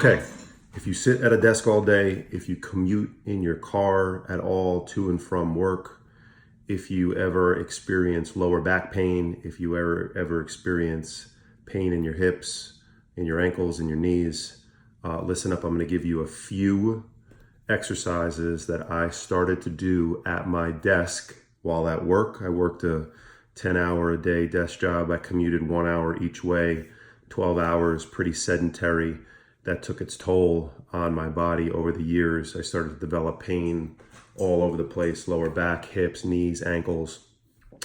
Okay, if you sit at a desk all day, if you commute in your car at all to and from work, if you ever experience lower back pain, if you ever experience pain in your hips, in your ankles, in your knees, listen up. I'm going to give you a few exercises that I started to do at my desk while at work. I worked a 10-hour a day desk job. I commuted 1 hour each way, 12 hours, pretty sedentary. That took its toll on my body over the years. I started to develop pain all over the place, lower back, hips, knees, ankles.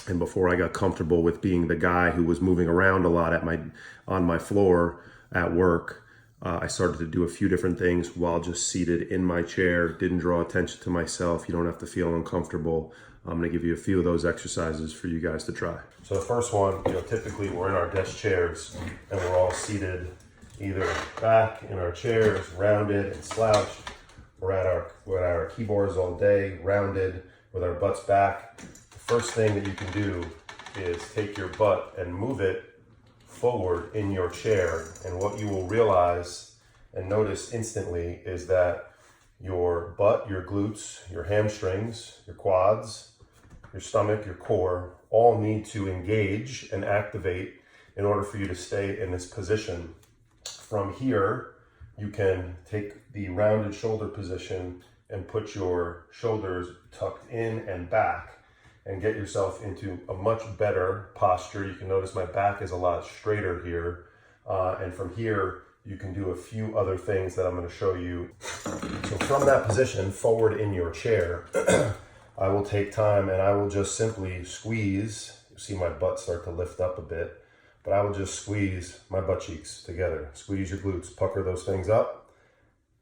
And before I got comfortable with being the guy who was moving around a lot on my floor at work, I started to do a few different things while just seated in my chair. Didn't draw attention to myself. You don't have to feel uncomfortable. I'm going to give you a few of those exercises for you guys to try. So the first one, typically we're in our desk chairs and we're all seated either back in our chairs, rounded and slouched. We're at our keyboards all day, rounded with our butts back. The first thing that you can do is take your butt and move it forward in your chair. And what you will realize and notice instantly is that your butt, your glutes, your hamstrings, your quads, your stomach, your core all need to engage and activate in order for you to stay in this position. From here, you can take the rounded shoulder position and put your shoulders tucked in and back and get yourself into a much better posture. You can notice my back is a lot straighter here. And from here, you can do a few other things that I'm going to show you. So from that position, forward in your chair, I will take time and I will just simply squeeze. You see my butt start to lift up a bit. But I will just squeeze my butt cheeks together. Squeeze your glutes, pucker those things up,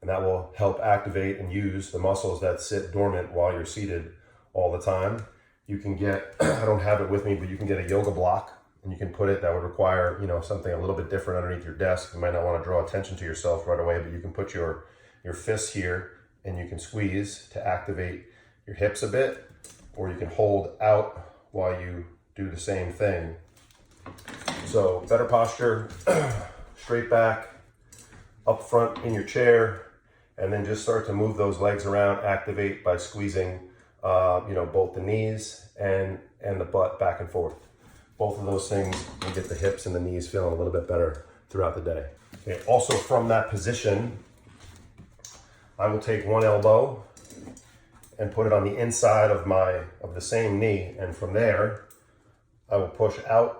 and that will help activate and use the muscles that sit dormant while you're seated all the time. You can get, I don't have it with me, but you can get a yoga block, and you can put it, that would require, something a little bit different underneath your desk. You might not want to draw attention to yourself right away, but you can put your fists here, and you can squeeze to activate your hips a bit, or you can hold out while you do the same thing. So better posture, straight back, up front in your chair, and then just start to move those legs around, activate by squeezing, both the knees and the butt back and forth. Both of those things, you get the hips and the knees feeling a little bit better throughout the day. Okay, also from that position, I will take one elbow and put it on the inside of the same knee, and from there, I will push out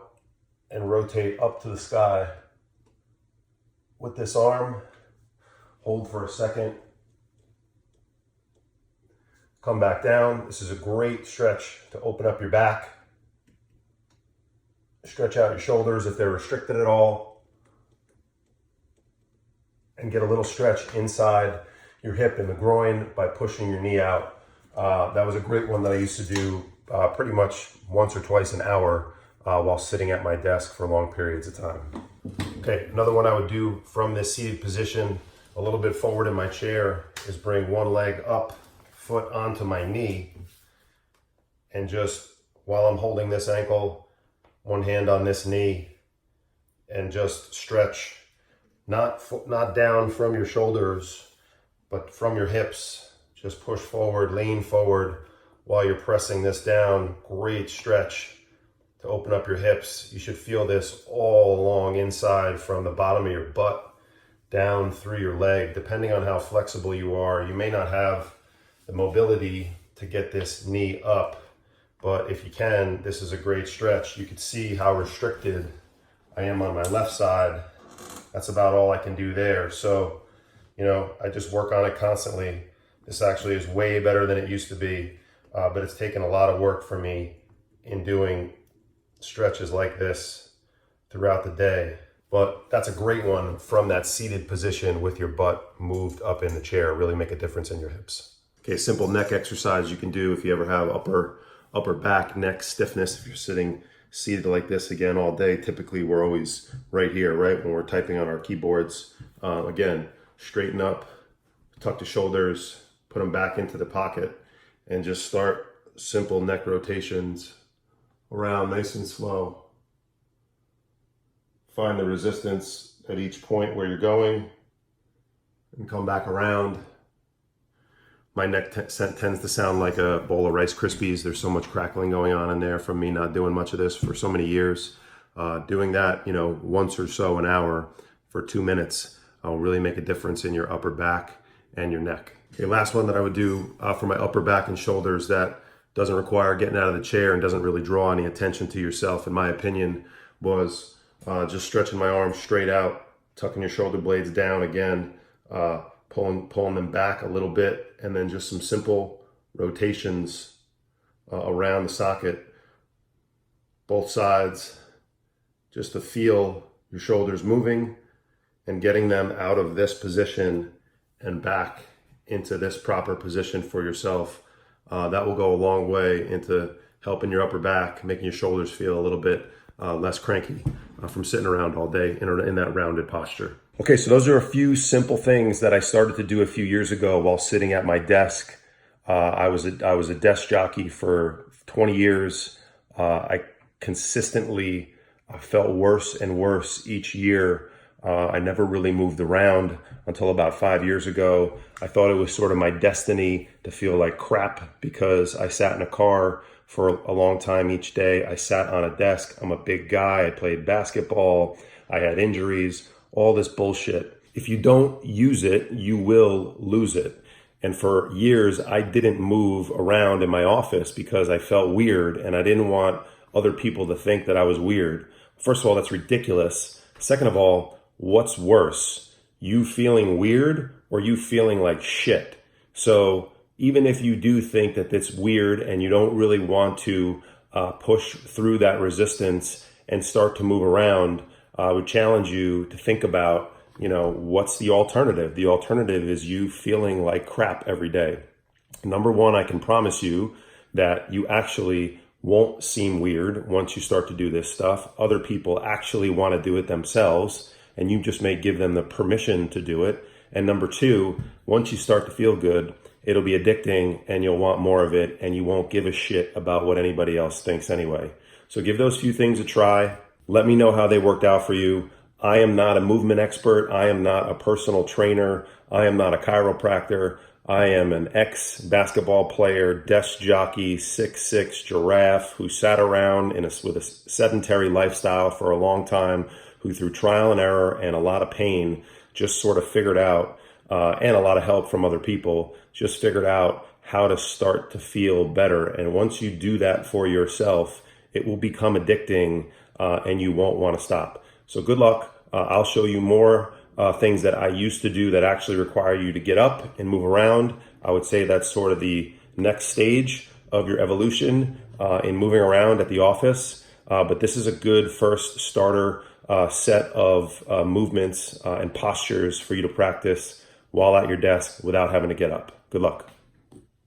and rotate up to the sky with this arm. Hold for a second. Come back down. This is a great stretch to open up your back. Stretch out your shoulders if they're restricted at all. And get a little stretch inside your hip and the groin by pushing your knee out. That was a great one that I used to do pretty much once or twice an hour while sitting at my desk for long periods of time. Okay, another one I would do from this seated position, a little bit forward in my chair, is bring one leg up, foot onto my knee, and just while I'm holding this ankle, one hand on this knee, and just stretch, not down from your shoulders, but from your hips. Just push forward, lean forward while you're pressing this down. Great stretch to open up your hips. You should feel this all along inside from the bottom of your butt down through your leg. Depending on how flexible you are, you may not have the mobility to get this knee up, but if you can, this is a great stretch. You can see how restricted I am on my left side. That's about all I can do there. So, I just work on it constantly. This actually is way better than it used to be, but it's taken a lot of work for me in doing stretches like this throughout the day. But that's a great one from that seated position with your butt moved up in the chair. Really make a difference in your hips. Okay, simple neck exercise you can do if you ever have upper back, neck stiffness. If you're sitting seated like this again all day, typically we're always right here, right? When we're typing on our keyboards. Again, straighten up, tuck the shoulders, put them back into the pocket, and just start simple neck rotations around nice and slow. Find the resistance at each point where you're going. and come back around. My neck tends to sound like a bowl of Rice Krispies. There's so much crackling going on in there from me not doing much of this for so many years. Doing that, once or so an hour for 2 minutes will really make a difference in your upper back and your neck. Okay, last one that I would do for my upper back and shoulders that doesn't require getting out of the chair and doesn't really draw any attention to yourself, in my opinion, was just stretching my arms straight out, tucking your shoulder blades down again, pulling them back a little bit, and then just some simple rotations around the socket, both sides, just to feel your shoulders moving and getting them out of this position and back into this proper position for yourself. That will go a long way into helping your upper back, making your shoulders feel a little bit less cranky from sitting around all day in that rounded posture. Okay, so those are a few simple things that I started to do a few years ago while sitting at my desk. I was a desk jockey for 20 years. I consistently felt worse and worse each year. I never really moved around until about 5 years ago. I thought it was sort of my destiny to feel like crap because I sat in a car for a long time each day. I sat on a desk. I'm a big guy. I played basketball. I had injuries, all this bullshit. If you don't use it, you will lose it. And for years, I didn't move around in my office because I felt weird and I didn't want other people to think that I was weird. First of all, that's ridiculous. Second of all, what's worse, you feeling weird or you feeling like shit? So even if you do think that it's weird and you don't really want to push through that resistance and start to move around, I would challenge you to think about, what's the alternative? The alternative is you feeling like crap every day. Number one, I can promise you that you actually won't seem weird once you start to do this stuff. Other people actually want to do it themselves, and you just may give them the permission to do it. And number two, once you start to feel good, it'll be addicting and you'll want more of it, and you won't give a shit about what anybody else thinks anyway. So give those few things a try. Let me know how they worked out for you. I am not a movement expert. I am not a personal trainer. I am not a chiropractor. I am an ex-basketball player, desk jockey, 6'6" giraffe who sat around with a sedentary lifestyle for a long time, who through trial and error and a lot of pain just sort of figured out, and a lot of help from other people, just figured out how to start to feel better. And once you do that for yourself, it will become addicting and you won't want to stop. So good luck. I'll show you more things that I used to do that actually require you to get up and move around. I would say that's sort of the next stage of your evolution in moving around at the office. But this is a good first starter set of movements and postures for you to practice while at your desk without having to get up. Good luck.